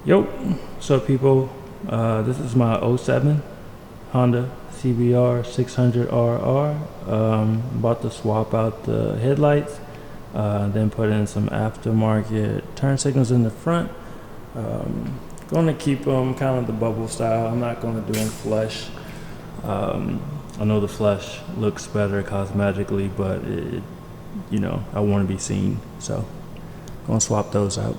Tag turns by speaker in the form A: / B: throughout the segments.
A: Yo, what's up people? This is my '07 Honda CBR 600RR. About to swap out the headlights, then put in some aftermarket turn signals in the front. Going to keep them kind of the bubble style. I'm not going to do them flush. I know the flush looks better cosmetically, but I want to be seen, so going to swap those out.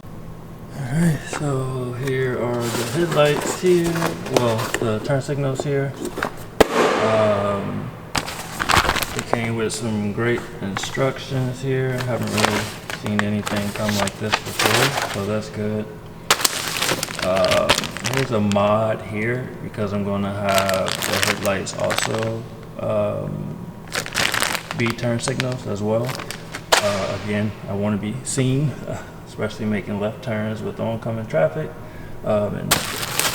A: Alright, so here are the headlights here, well, the turn signals here. It came with some great instructions here. I haven't really seen anything come like this before, so that's good. Here's a mod here because I'm going to have the headlights also be turn signals as well. Again, I want to be seen, especially making left turns with oncoming traffic. And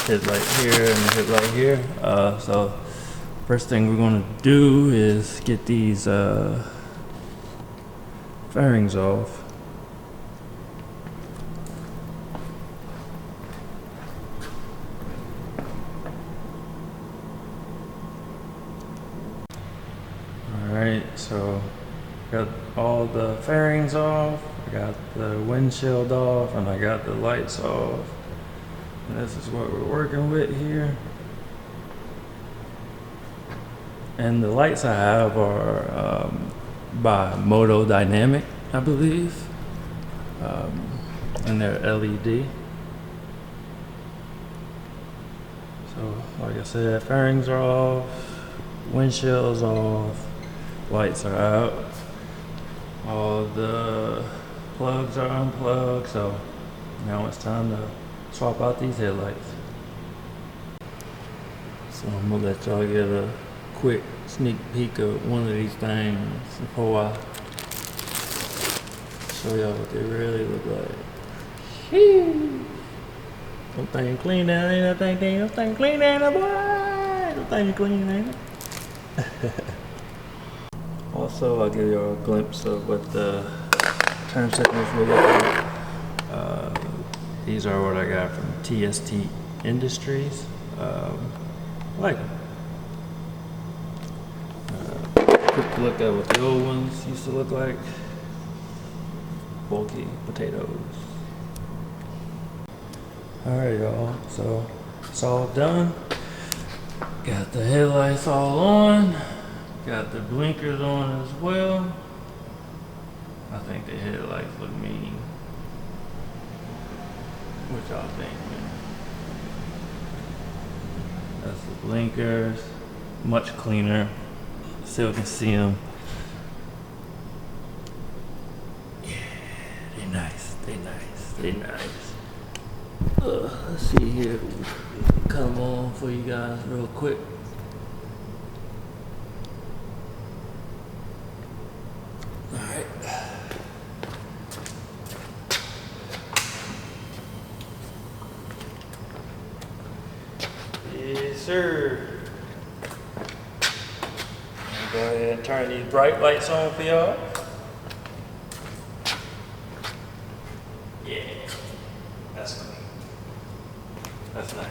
A: headlight here and the headlight here. So first thing we're going to do is get these fairings off. Alright, so got all the fairings off, I got the windshield off, and I got the lights off. And this is what we're working with here. And the lights I have are by Motodynamic, I believe. And they're LED. So like I said, fairings are off, windshield's off, lights are out, all the plugs are unplugged, so now it's time to swap out these headlights. So I'm gonna let y'all get a quick sneak peek of one of these things before I show y'all what they really look like. Them thing clean down there, that thing clean down there, boy. Them thing clean, ain't it? Also, I'll give you a glimpse of what the turn signals will look like. These are what I got from TST Industries. I like them. Quick look at what the old ones used to look like. Bulky potatoes. Alright y'all, so it's all done. Got the headlights all on. Got the blinkers on as well. I think the headlights look mean. What y'all think, man? That's the blinkers. Much cleaner. Still can see them. Yeah, they're nice. They're nice. They're nice. Let's see here. Come on for you guys real quick. Alright. Yes, sir. Go ahead and turn these bright lights on for y'all. Yeah, that's clean. That's nice.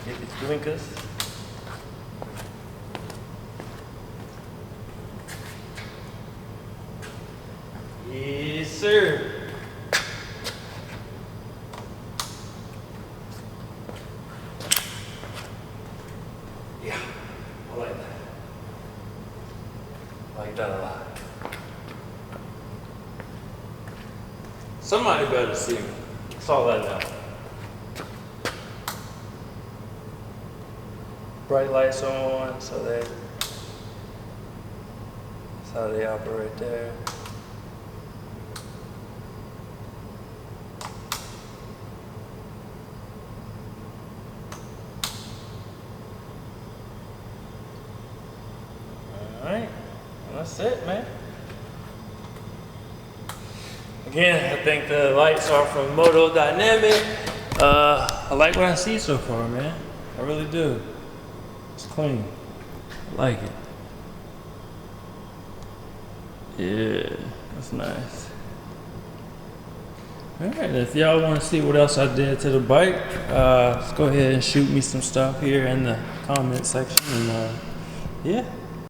A: Get these blinkers. Yes, sir. Yeah, I like that. I like that a lot. Somebody better see me. That's all I know. Bright lights on, so that's how they operate there. Alright, well, that's it, man. Again, I think the lights are from Motodynamic. I like what I see so far, man. I really do. It's clean. I like it. Yeah, that's nice. Alright, if y'all want to see what else I did to the bike, let's go ahead and shoot me some stuff here in the comment section. And yeah.